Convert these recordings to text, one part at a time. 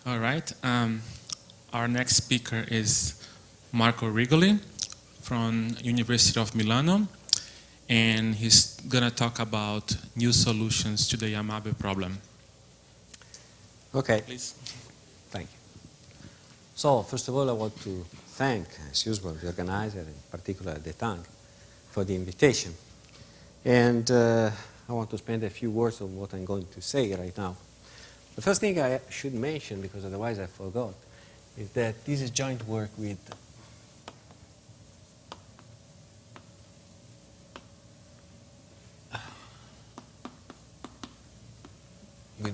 All right. Our next speaker is Marco Rigoli from University of Milano, and he's going to talk about new solutions to the Yamabe problem. Okay. Please. Thank you. So, first of all, I want to thank, as usual, the organizer, in particular the Tang, for the invitation. And I want to spend a few words on what I'm going to say right now. The first thing I should mention, because otherwise I forgot, is that this is joint work with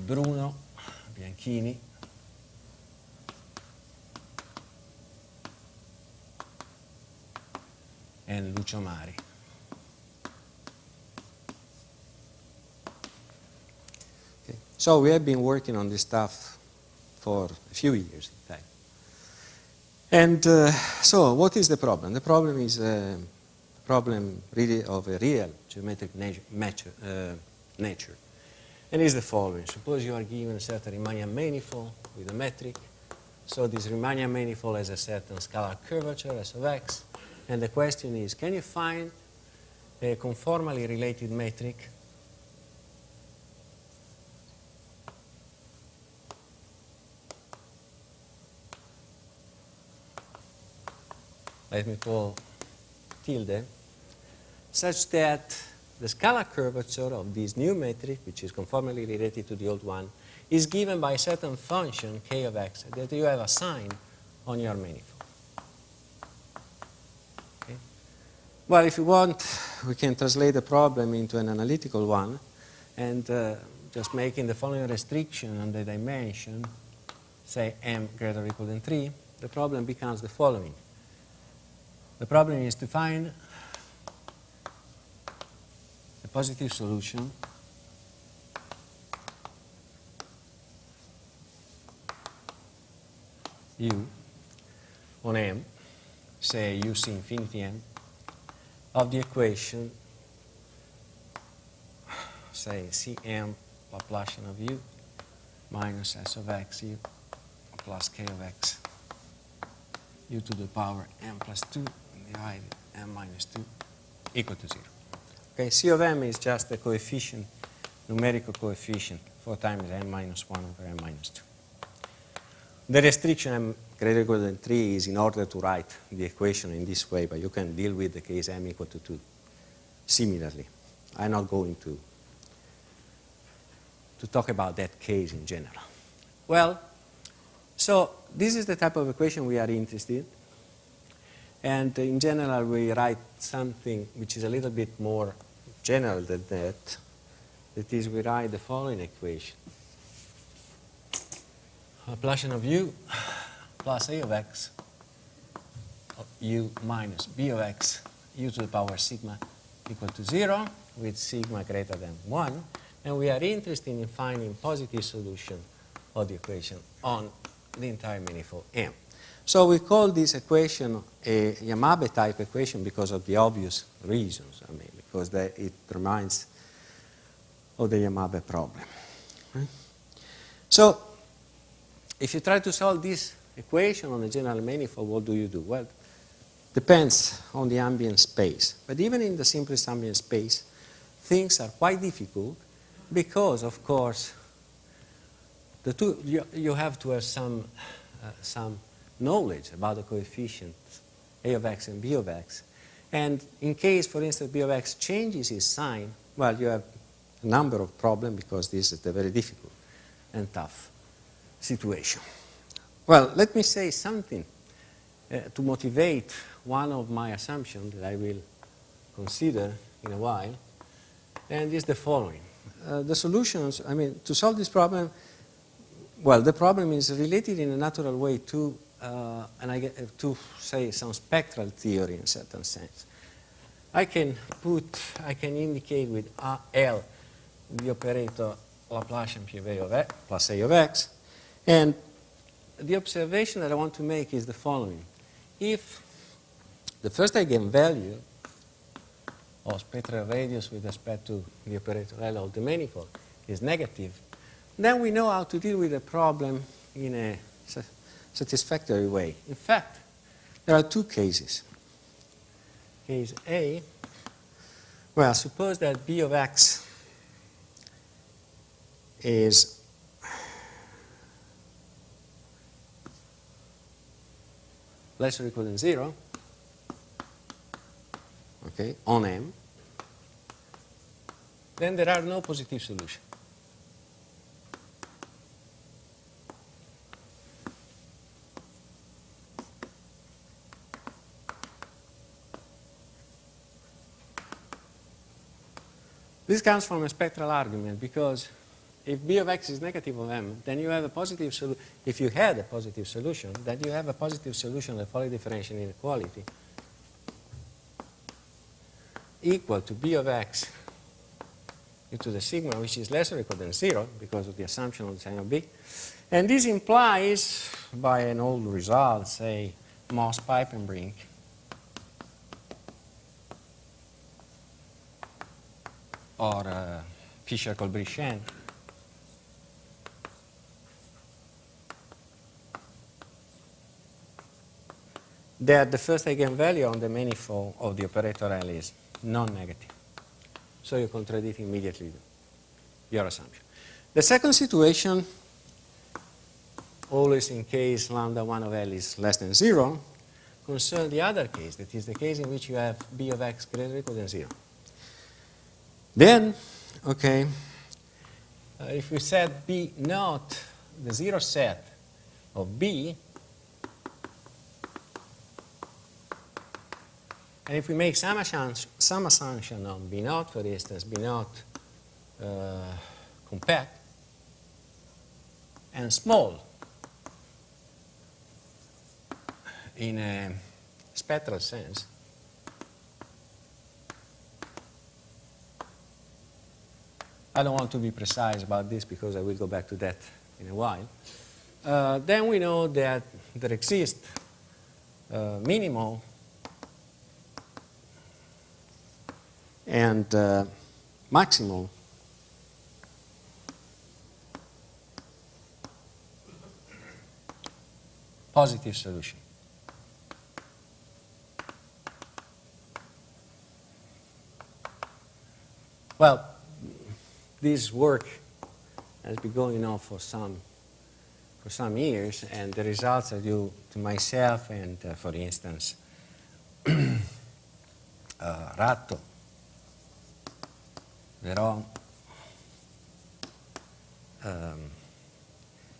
Bruno Bianchini, and Lucio Mari. Okay. So we have been working on this stuff for a few years, in fact. And so what is the problem? The problem is a problem really of a real geometric nature. And is the following. Suppose you are given a certain Riemannian manifold with a metric. So this Riemannian manifold has a certain scalar curvature, S of x. And the question is, can you find a conformally related metric let me call tilde, such that the scalar curvature of this new metric, which is conformally related to the old one, is given by a certain function, k of x, that you have assigned on your manifold. Okay? Well, if you want, we can translate the problem into an analytical one, and just making the following restriction on the dimension, say m greater or equal than 3, the problem becomes the following. The problem is to find a positive solution u on m, say u c infinity m, of the equation, say cm Laplacian of u minus s of x u plus k of x u to the power m plus 2 divided m minus 2 equal to 0. Okay, C of m is just a coefficient, numerical coefficient, 4 times m minus 1 over m minus 2. The restriction m greater or equal than 3 is in order to write the equation in this way, but you can deal with the case m equal to 2 similarly. I'm not going to talk about that case in general. Well, so this is the type of equation we are interested in. And in general, we write something which is a little bit more general than that. That is, we write the following equation. Laplacian of u plus a of x of u minus b of x u to the power sigma equal to 0 with sigma greater than 1. And we are interested in finding positive solution of the equation on the entire manifold M. So we call this equation a Yamabe type equation because of the obvious reasons. I mean, because it reminds of the Yamabe problem. Right? So if you try to solve this equation on a general manifold, what do you do? Well, depends on the ambient space. But even in the simplest ambient space, things are quite difficult because, of course, you have to have some knowledge about the coefficients a of x and b of x. And in case, for instance, b of x changes its sign, well, you have a number of problems because this is a very difficult and tough situation. Well, let me say something to motivate one of my assumptions that I will consider in a while, and is the following. The solutions, I mean, to solve this problem, well, the problem is related in a natural way to, to say, some spectral theory in a certain sense. I can indicate with L the operator Laplacian P of A of x plus A of x, and the observation that I want to make is the following. If the first eigenvalue of spectral radius with respect to the operator L of the manifold is negative, then we know how to deal with the problem in a satisfactory way. In fact, there are two cases. Case A, well, suppose that b of x is less or equal than 0, okay, on M, then there are no positive solutions. This comes from a spectral argument, because if b of x is negative of m, then you have a positive solution. If you had a positive solution, then you have a positive solution of the Pauli differential inequality equal to b of x into the sigma, which is less or equal than 0 because of the assumption of the sign of b. And this implies, by an old result, say Moss-Piepenbrink, or Fischer-Colbrichen, that the first eigenvalue on the manifold of the operator L is non-negative. So you contradict immediately your assumption. The second situation, always in case lambda 1 of L is less than 0, concerns the other case, that is the case in which you have b of x greater or equal than 0. Then, okay, if we set B not the 0 set of B, and if we make some assumption on B naught, for instance, B naught compact and small in a spectral sense, I don't want to be precise about this because I will go back to that in a while. Then we know that there exists minimal and maximal positive solution. Well, this work has been going on for some years, and the results are due to myself and, for instance, Ratto, Veron,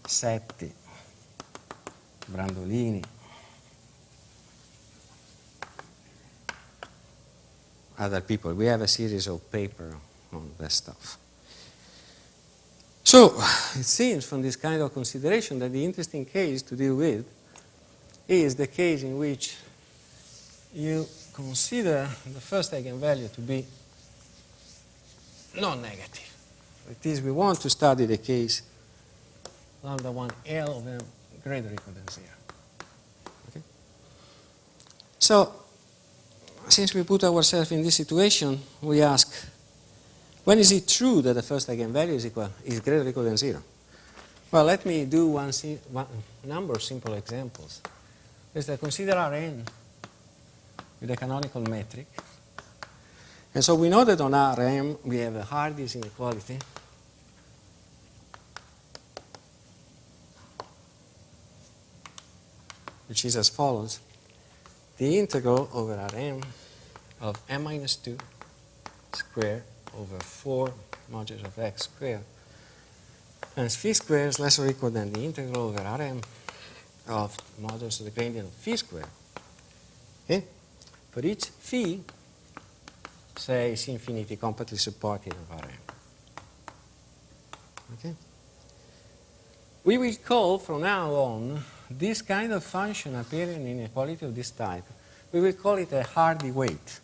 Setti, Brandolini, other people. We have a series of papers on that stuff. So it seems from this kind of consideration that the interesting case to deal with is the case in which you consider the first eigenvalue to be non-negative. That is, we want to study the case lambda 1 L of m greater or equal than 0. Okay? So since we put ourselves in this situation, we ask, when is it true that the first eigenvalue is greater or equal than 0? Well, let me do one number of simple examples. Let's consider Rn with a canonical metric. And so we know that on Rm we have a Hardy's inequality. Which is as follows. The integral over Rm of m minus 2 squared over 4 modulus of x squared and phi squared is less or equal than the integral over Rm of modulus of the gradient of phi squared. Okay? For each phi, say C infinity compactly supported of Rm. Okay? We will call from now on this kind of function appearing in inequality of this type, we will call it a Hardy weight.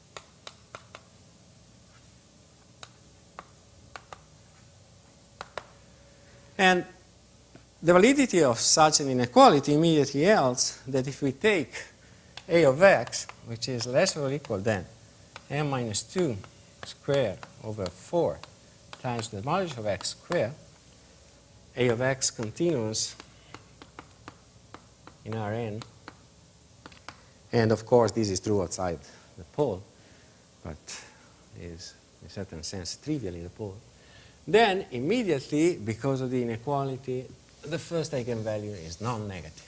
And the validity of such an inequality immediately yields that if we take a of x, which is less or equal than m minus 2 squared over 4 times the modulus of x squared, a of x continuous in Rn. And of course, this is true outside the pole, but is in a certain sense trivially the pole. Then immediately, because of the inequality, the first eigenvalue is non-negative.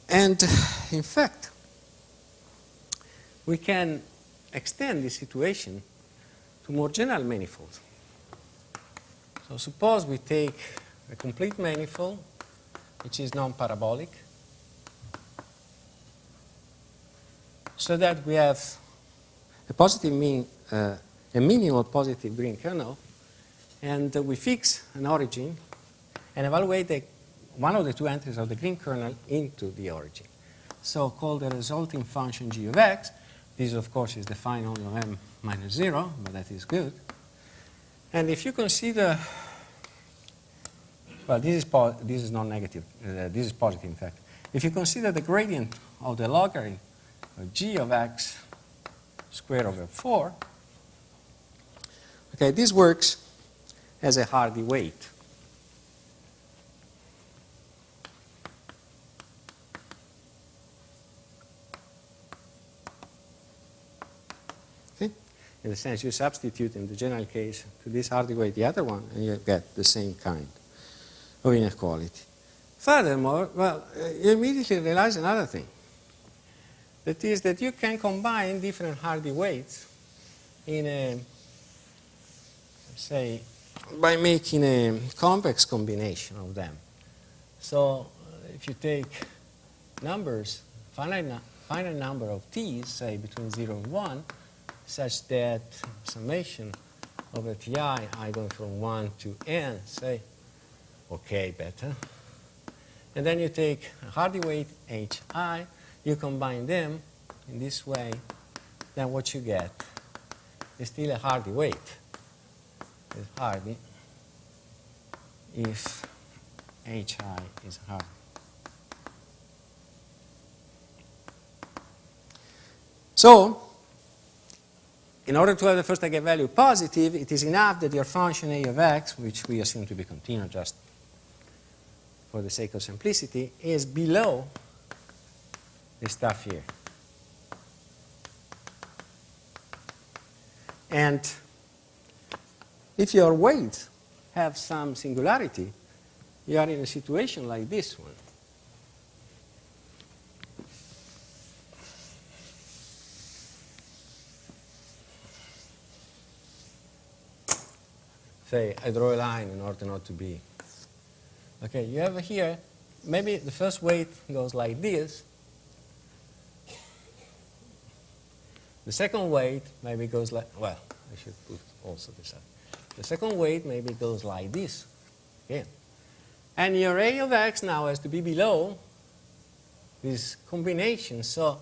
And in fact, we can extend this situation to more general manifolds. So suppose we take a complete manifold, which is non-parabolic, so that we have a positive a minimal positive green kernel, and we fix an origin and evaluate one of the two entries of the green kernel into the origin. So call the resulting function g of x. This, of course, is defined only of m minus 0, but that is good. And if you consider, well, this is non-negative. This is positive, in fact. If you consider the gradient of the logarithm of g of x squared over 4, okay, this works as a Hardy weight. In the sense, you substitute in the general case to this Hardy weight the other one, and you get the same kind of inequality. Furthermore, well, you immediately realize another thing. That is that you can combine different Hardy weights in a, say, by making a convex combination of them. So if you take numbers, finite number of t's, say between 0 and 1, such that summation over ti, I going from 1 to n, say, okay, better. And then you take a Hardy weight hi, you combine them in this way, then what you get is still a Hardy weight. It's Hardy if hi is Hardy. So, in order to have the first eigenvalue positive, it is enough that your function a of x, which we assume to be continuous just for the sake of simplicity, is below this stuff here. And if your weights have some singularity, you are in a situation like this one. Say, I draw a line in order not to be. Okay, you have here, maybe the first weight goes like this. The second weight maybe goes like, well, I should put also this up. The second weight maybe goes like this. Okay. And your a of x now has to be below this combination, so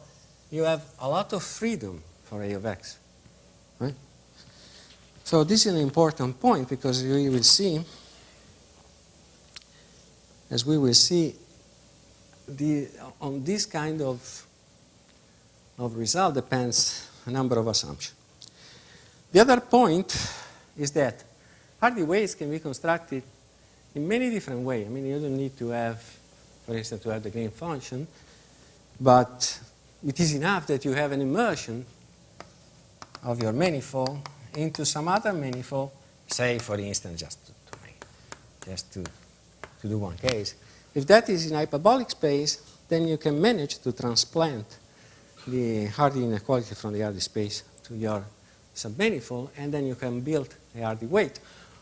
you have a lot of freedom for a of x. Right? So this is an important point because we will see, as we will see, on this kind of result depends a number of assumptions. The other point is that Hardy weights can be constructed in many different ways. I mean, you don't need to have, for instance, to have the Green function, but it is enough that you have an immersion of your manifold into some other manifold, say, for instance, just to do one case. If that is in hyperbolic space, then you can manage to transplant the Hardy inequality from the Hardy space to your submanifold, and then you can build a Hardy weight.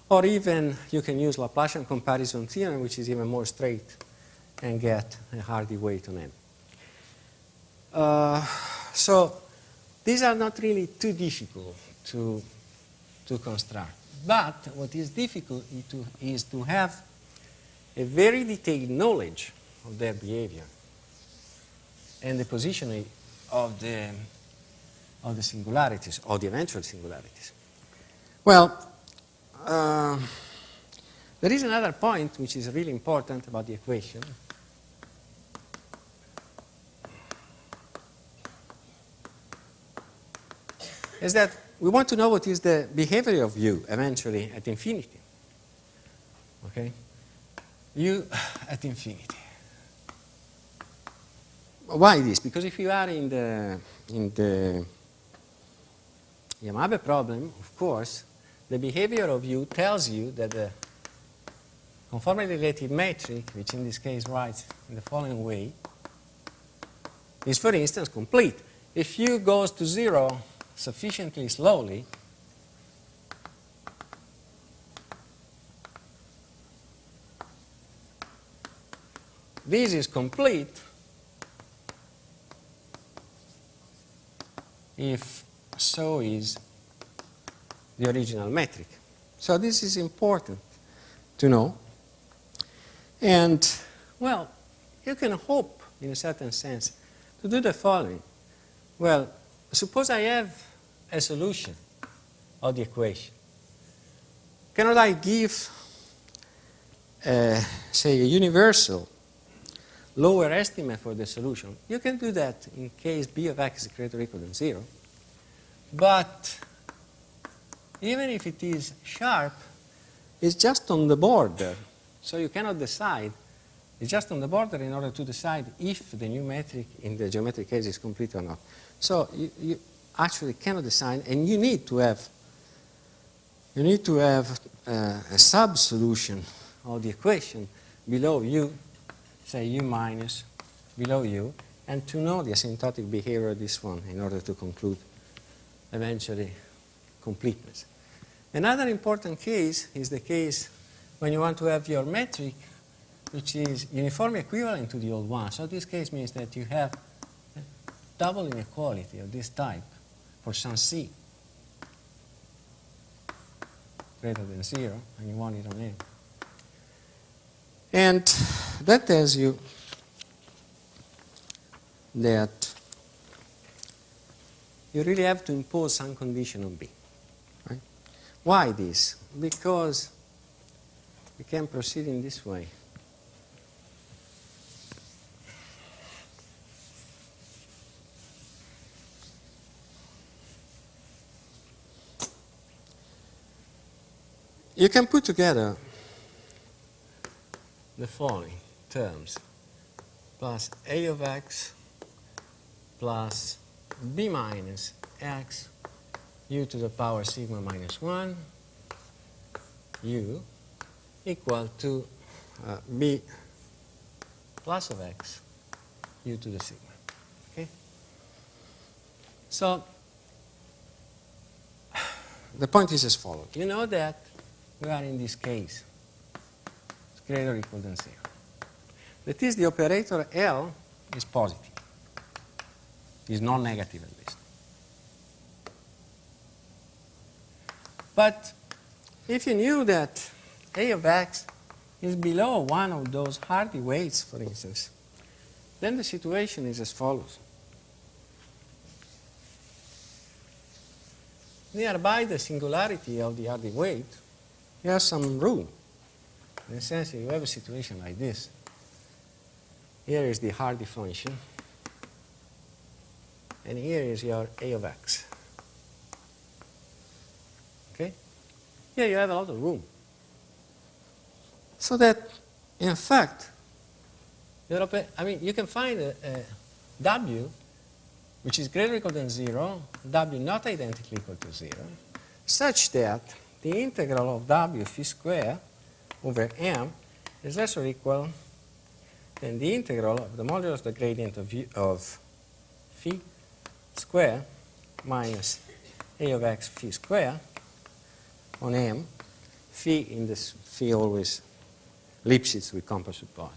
Or even you can use Laplacian comparison theorem, which is even more straight, and get a Hardy weight on n. So these are not really too difficult to construct. But what is difficult is to have a very detailed knowledge of their behavior and the positioning of the singularities, or the eventual singularities. Well, there is another point which is really important about the equation. is that we want to know what is the behavior of U eventually at infinity. Okay? U at infinity. Why this? Because if you are in the Yamabe problem, of course, the behavior of U tells you that the conformally relative metric, which in this case writes in the following way, is, for instance, complete. If U goes to 0 sufficiently slowly, this is complete if so is the original metric. So this is important to know. And, well, you can hope, in a certain sense, to do the following. Well, suppose I have a solution of the equation. Cannot I give, say, a universal lower estimate for the solution? You can do that in case b of x is greater or equal than 0. But even if it is sharp, it's just on the border. So you cannot decide. It's just on the border in order to decide if the new metric in the geometric case is complete or not. So you actually cannot decide, and you need to have a sub-solution of the equation below U, say U minus below U, and to know the asymptotic behavior of this one in order to conclude eventually completeness. Another important case is the case when you want to have your metric which is uniformly equivalent to the old one. So this case means that you have a double inequality of this type for some C greater than 0, and you want it on M. And that tells you that you really have to impose some condition on B. Right? Why this? Because we can proceed in this way. You can put together the following terms: plus a of x plus b minus x u to the power sigma minus 1 u equal to b plus of x u to the sigma. Okay? So the point is as follows. You know that we are in this case. It's greater or equal than 0. That is, the operator L is positive. Is non-negative at least. But if you knew that a of x is below one of those Hardy weights, for instance, then the situation is as follows. Nearby the singularity of the Hardy weight, you have some room. In a sense, you have a situation like this. Here is the Hardy function, and here is your a of x. Okay? Here you have a lot of room. So that, in fact, you can find a w which is greater or equal than 0, w not identically equal to 0, such that the integral of w phi square over m is less or equal than the integral of the modulus of the gradient of phi square minus a of x phi square on m, phi in this phi always Lipschitz with compass support.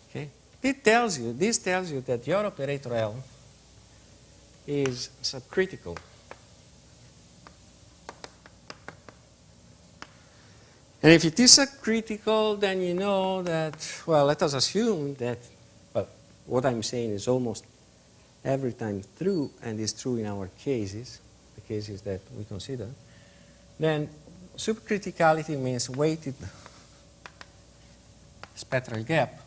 Okay? This tells you that your operator L is subcritical. And if it is subcritical, then you know that, well, let us assume that, well, what I'm saying is almost every time true, and is true in our cases, the cases that we consider. Then subcriticality means weighted spectral gap.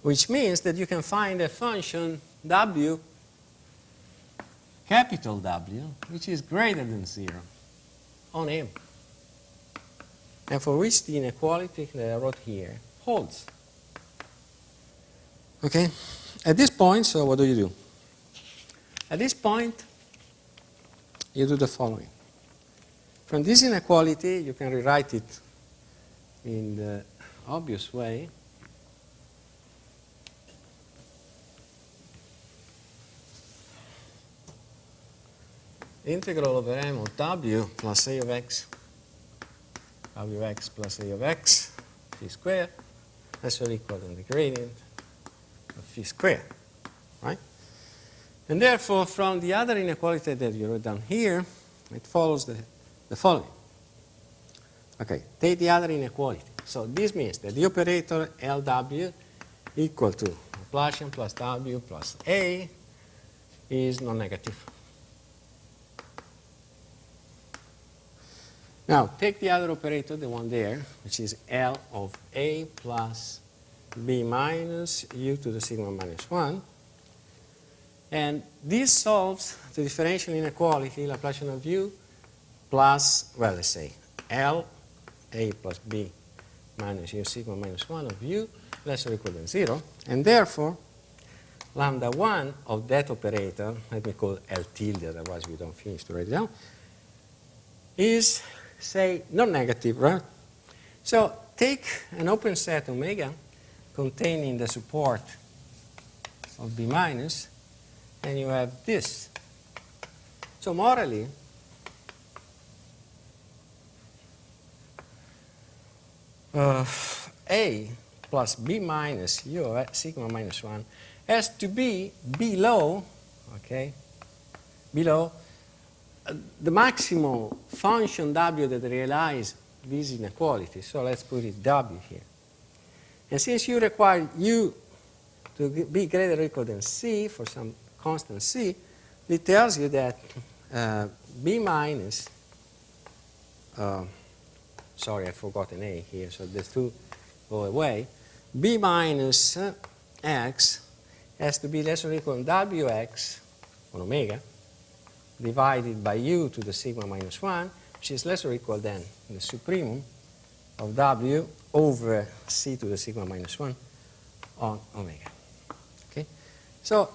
which means that you can find a function w, capital W, which is greater than 0 on M, and for which the inequality that I wrote here holds. Okay? At this point, so what do? At this point, you do the following. From this inequality, you can rewrite it in the obvious way. Integral over m of w plus a of x, w of x plus a of x, phi squared, that's equal to the gradient of phi squared, right? And therefore, from the other inequality that you wrote down here, it follows the following. Okay, take the other inequality. So this means that the operator LW equal to Laplacian plus W plus A is non-negative. Now, take the other operator, the one there, which is L of A plus B minus U to the sigma minus 1. And this solves the differential inequality, Laplacian of U, plus, well, let's say, L, A plus B minus U sigma minus 1 of U, less or equal than 0. And therefore, lambda 1 of that operator, let me call L tilde, otherwise we don't finish to write it down, is, say, non-negative, right? So take an open set omega containing the support of B minus, and you have this. So morally, A plus B minus U of sigma minus 1 has to be below, okay, below the maximal function W that realizes this inequality. So let's put it W here. And since you require U to be greater or equal than C for some constant C, it tells you that B minus, sorry, I forgot an A here, so the two go away. B minus X has to be less or equal than WX on omega divided by U to the sigma minus 1, which is less or equal than the supremum of W over C to the sigma minus 1 on omega. Okay? So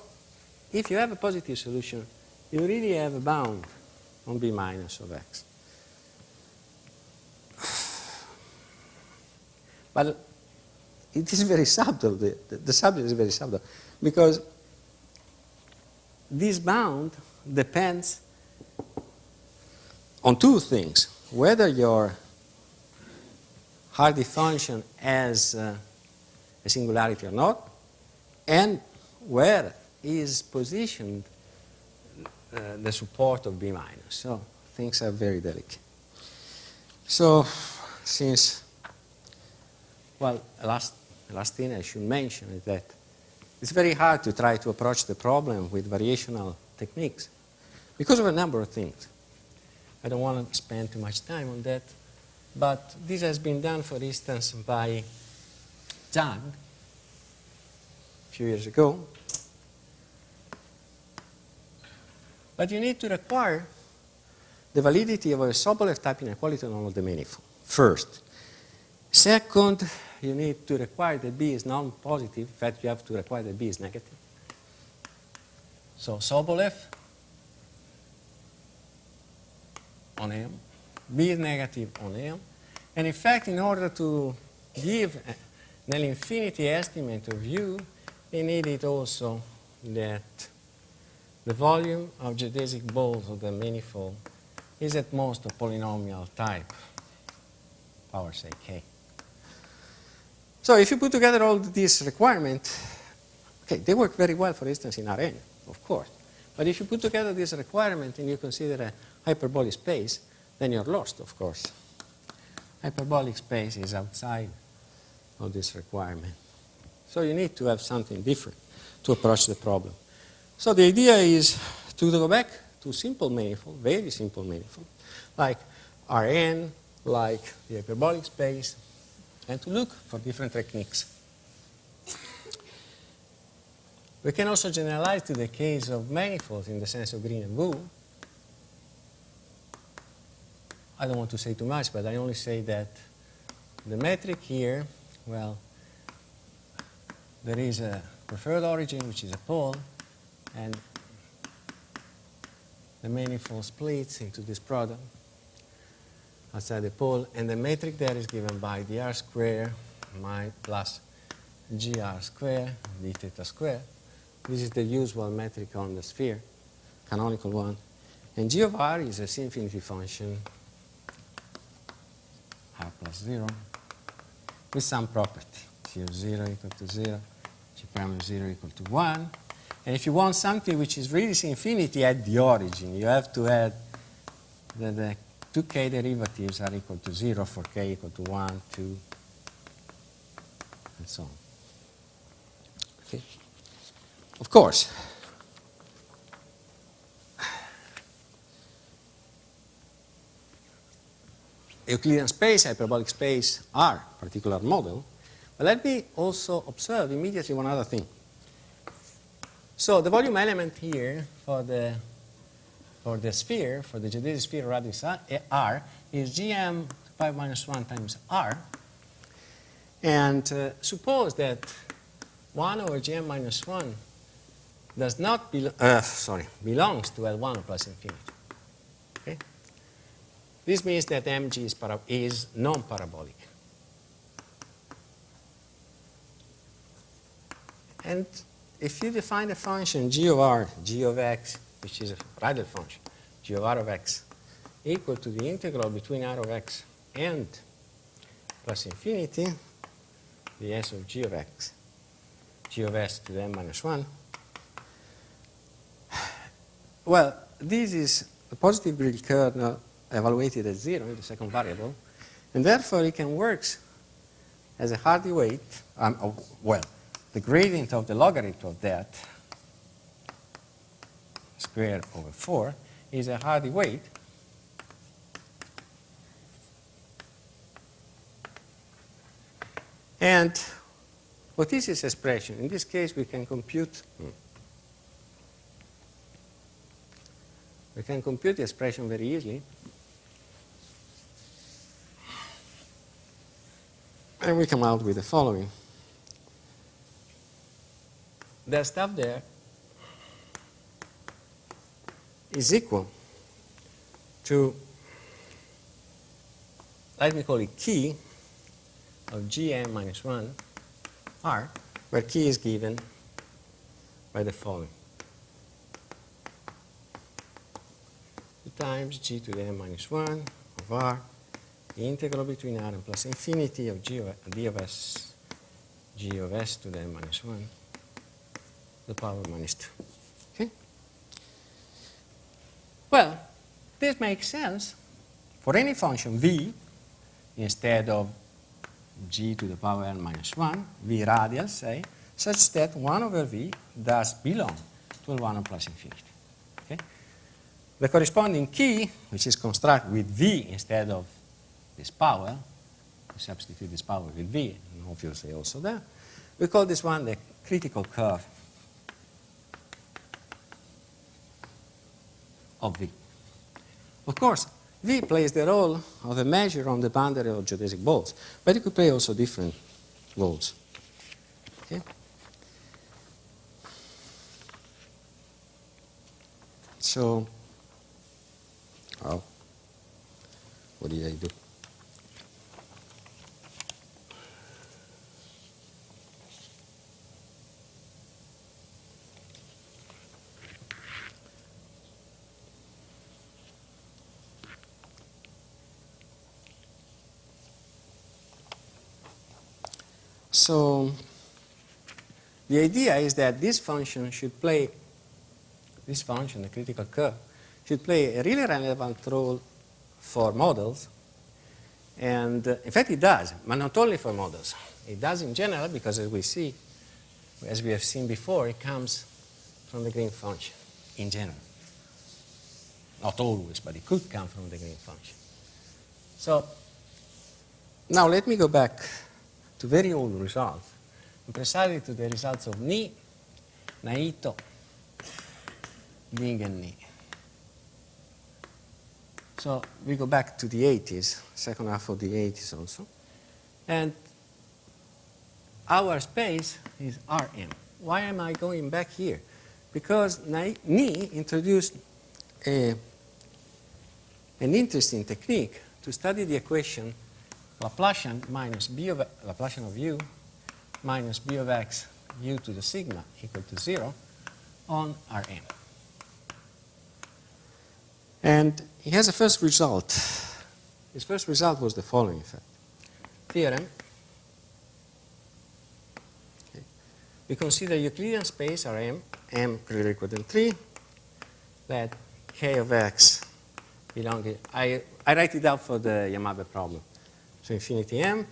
if you have a positive solution, you really have a bound on B minus of X. But it is very subtle, the subject is very subtle, because this bound depends on two things: whether your Hardy function has a singularity or not, and where is positioned the support of B minus. So things are very delicate. So since, well, last thing I should mention is that it's very hard to try to approach the problem with variational techniques because of a number of things. I don't want to spend too much time on that, but this has been done, for instance, by Zhang a few years ago. But you need to require the validity of a Sobolev type inequality on all of the manifold, first. Second, you need to require that B is non-positive. In fact, you have to require that B is negative. So Sobolev on M, B is negative on M. And in fact, in order to give an infinity estimate of U, you needed also that the volume of geodesic balls of the manifold is at most a polynomial type, power say K. So if you put together all these requirements, okay, they work very well, for instance, in Rn, of course. But if you put together this requirement and you consider a hyperbolic space, then you're lost, of course. Hyperbolic space is outside of this requirement. So you need to have something different to approach the problem. So the idea is to go back to simple manifold, very simple manifold, like Rn, like the hyperbolic space, and to look for different techniques. We can also generalize to the case of manifolds in the sense of green and blue. I don't want to say too much, but I only say that the metric here, well, there is a preferred origin, which is a pole, and the manifold splits into this product outside the pole, and the metric there is given by dr square plus gr square d theta square. This is the usual metric on the sphere, canonical one. And g of r is a C-infinity function, r plus 0, with some property. G of 0 equal to 0, g prime of 0 equal to 1. And if you want something which is really C-infinity at the origin, you have to add that the 2k derivatives are equal to 0 for k equal to 1, 2, and so on. Okay. Of course, Euclidean space, hyperbolic space are particular model. But let me also observe immediately one other thing. So the volume element here for the sphere, for the geodesic sphere radius r, is gm pi minus 1 times r. And suppose that 1 over gm minus 1 does not belongs to L1 plus infinity. Okay? This means that mg is non-parabolic. And if you define a function g of r, g of x, which is a radial function, g of r of x, equal to the integral between r of x and plus infinity, the s of g of x, g of s to the n minus 1, well, this is a positive grid kernel evaluated at 0 in the second variable, and therefore it can work as a Hardy weight, well, the gradient of the logarithm of that squared over 4 is a Hardy weight. And what is this expression? In this case, we can compute the expression very easily. And we come out with the following. The stuff there is equal to, let me call it key of gm minus 1 r, where key is given by the following. 2 times g to the n minus 1 of r, the integral between r and plus infinity of g of s to the n minus 1, the power minus 2. Okay? Well, this makes sense for any function v instead of g to the power n minus 1, v radial, say, such that 1 over v does belong to L1 plus infinity. Okay? The corresponding key, which is constructed with v instead of this power, we substitute this power with v, and obviously also there, we call this one the critical curve of v. Of course, v plays the role of a measure on the boundary of geodesic balls, but it could play also different roles. Okay? So, what did I do? So the idea is that this function should play, this function, the critical curve, should play a really relevant role for models. And in fact it does, but not only for models. It does in general because as we have seen before, it comes from the green function in general. Not always, but it could come from the green function. So now let me go back to very old results, and precisely to the results of Ni Naito, Ning, and Ni. So we go back to the 80s, second half of the 80s also. And our space is Rm. Why am I going back here? Because Ni introduced an interesting technique to study the equation Laplacian minus b of Laplacian of u minus b of x u to the sigma equal to 0 on Rm. And he has a first result. His first result was the following, in fact. Theorem. Okay. We consider Euclidean space Rm, m greater or equal than 3, that k of x belonging, I write it out for the Yamabe problem. So infinity m,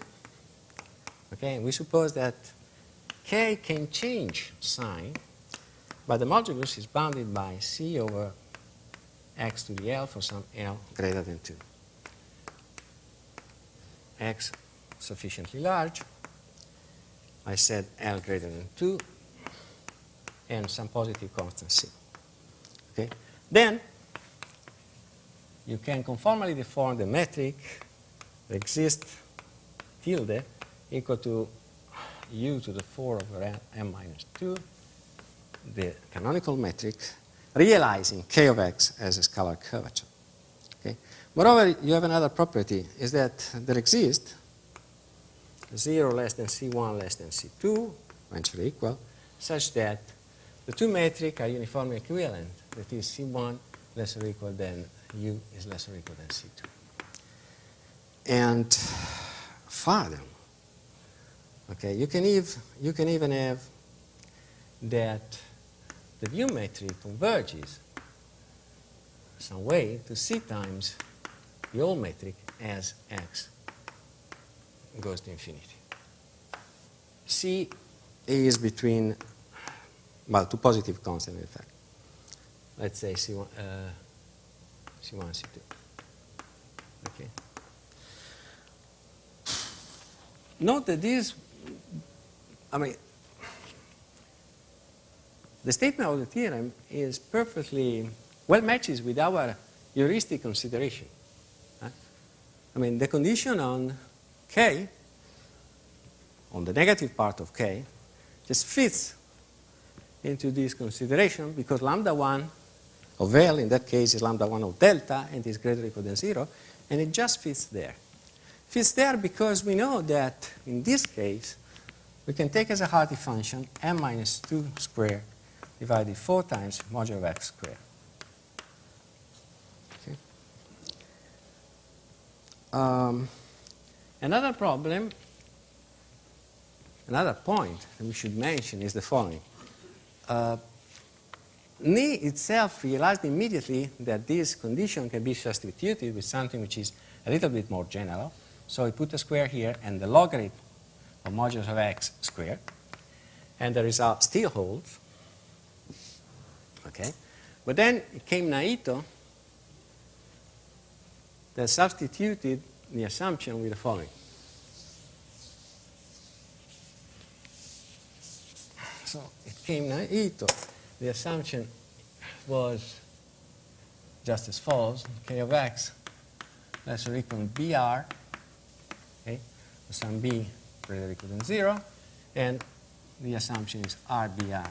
okay, and we suppose that k can change sign, but the modulus is bounded by c over x to the L for some L greater than 2. X sufficiently large. I said L greater than 2 and some positive constant C. Okay? Then you can conformally deform the metric that exists tilde equal to u to the 4 over m minus 2, the canonical metric, realizing k of x as a scalar curvature. Okay? Moreover, you have another property, is that there exists 0 less than C1 less than C2, eventually equal, such that the two metrics are uniformly equivalent. That is, C1 less or equal than U is less or equal than C2. And further, okay, you can even have that the view metric converges some way to C times the old metric as x goes to infinity. C is between, well, two positive constants, in fact. Let's say C1, C2. Okay. Note that this, I mean, the statement of the theorem is perfectly well matches with our heuristic consideration. I mean, the condition on k, on the negative part of k, just fits into this consideration because lambda 1 of L, in that case, is lambda 1 of delta and is greater or equal than 0, and it just fits there. Fits there because we know that in this case, we can take as a Hardy function m minus 2 squared divided 4 times modulo of x squared. Okay. Another problem, another point that we should mention is the following. Ni itself realized immediately that this condition can be substituted with something which is a little bit more general. So we put a square here and the logarithm of modulus of x squared, and the result still holds. Okay, but then it came Naito that substituted the assumption with the following. So it came Naito. The assumption was just as follows: k of x less or equal to BR, okay, some b greater or equal than 0, and the assumption is RBR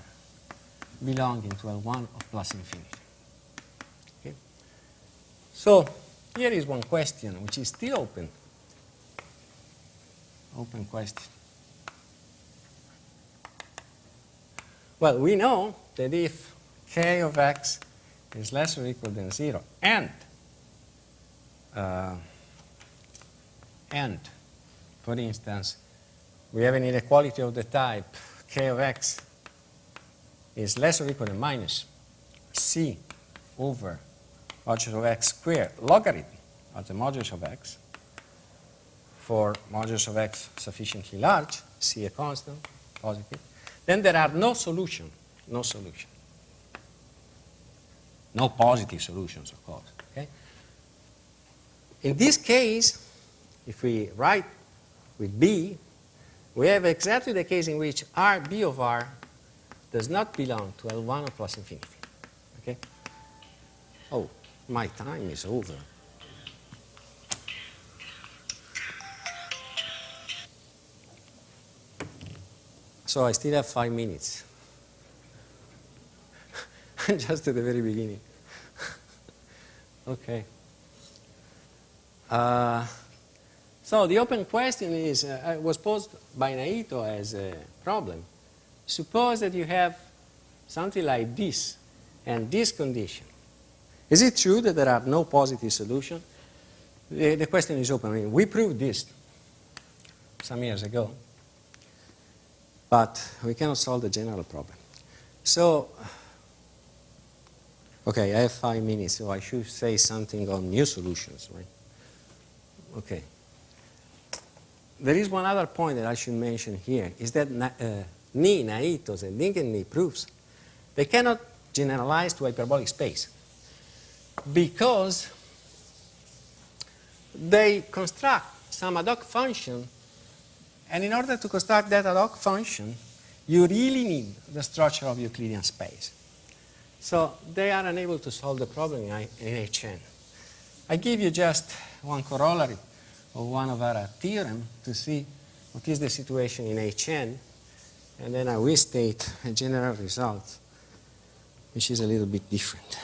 belonging to L1 of plus infinity. Okay. So here is one question which is still open. Open question. Well, we know that if k of x is less or equal than 0 and for instance, we have an inequality of the type k of x is less or equal to minus c over modulus of x squared logarithm of the modulus of x for modulus of x sufficiently large, c a constant, positive, then there are no solution. No positive solutions, of course. Okay? In this case, if we write with b, we have exactly the case in which r b of r does not belong to L1 of plus infinity. Okay? Oh, my time is over. So I still have 5 minutes. Just at the very beginning. Okay. So the open question is, was posed by Naito as a problem. Suppose that you have something like this and this condition. Is it true that there are no positive solutions? The question is open. I mean, we proved this some years ago, but we cannot solve the general problem. So, okay, I have 5 minutes, so I should say something on new solutions, right? Okay. There is one other point that I should mention here, is that Ni, Naito's, and Ni proofs, they cannot generalize to hyperbolic space because they construct some ad hoc function, and in order to construct that ad hoc function, you really need the structure of Euclidean space. So they are unable to solve the problem in HN. I give you just one corollary of one of our theorem to see what is the situation in HN, and then I will state a general result, which is a little bit different.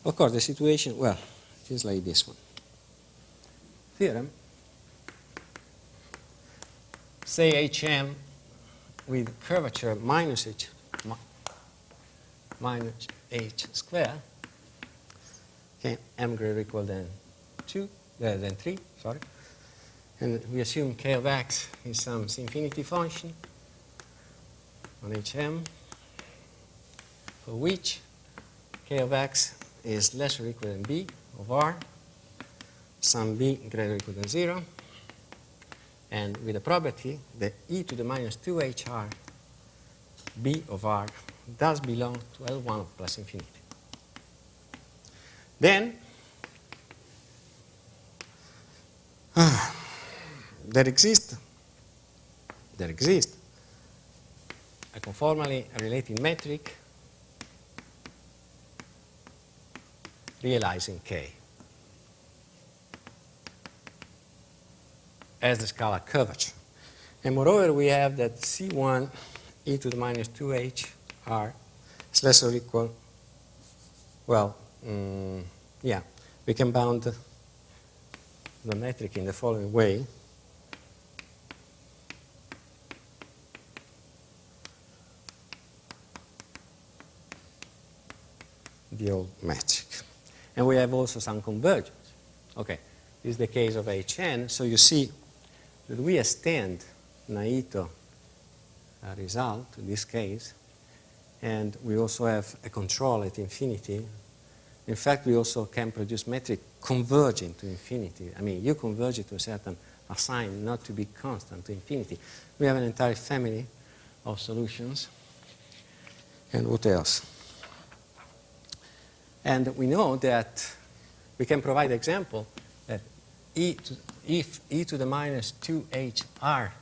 Of course, the situation, well, it is like this one. Theorem, say HM with curvature minus h squared, okay, m greater or equal than 3, sorry. And we assume k of x is some infinity function on HM, for which k of x is less or equal than b of r, some b greater or equal than 0, and with the property that e to the minus 2hr b of r does belong to L1 of plus infinity. Then there exists a conformally related metric realizing K as the scalar curvature. And moreover, we have that C1 e to the minus 2h r is less or equal, well, yeah, we can bound the metric in the following way. The old metric. And we have also some convergence. Okay, this is the case of HN, so you see that we extend Naito result in this case, and we also have a control at infinity. In fact, we also can produce metric converging to infinity. I mean, you converge it to a certain assigned, not to be constant, to infinity. We have an entire family of solutions. And what else? And we know that we can provide example that if e to the minus 2hr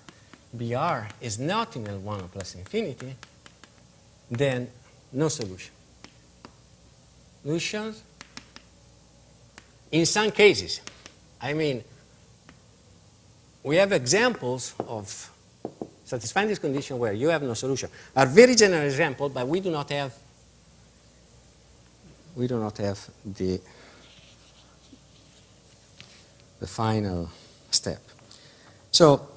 br is not in L1 plus infinity, then no solution. Solutions? In some cases, I mean, we have examples of satisfying this condition where you have no solution. A very general example, but we do not have the final step. So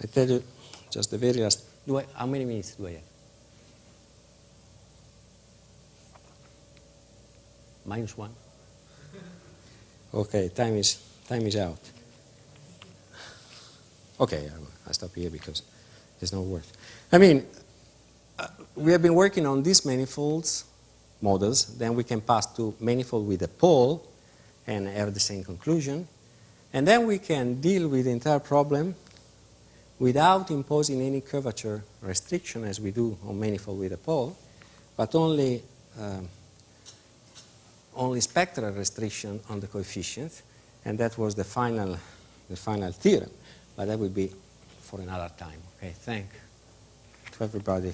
I tell you just the very last. How many minutes do I have? -1. Okay, time is out. Okay, I'll stop here because there's no word. I mean, we have been working on these manifolds models. Then we can pass to manifold with a pole and have the same conclusion. And then we can deal with the entire problem without imposing any curvature restriction as we do on manifold with a pole, but only spectral restriction on the coefficients, and that was the final theorem. but that will be for another time. Okay, thank to everybody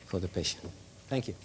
for the patience. Thank you.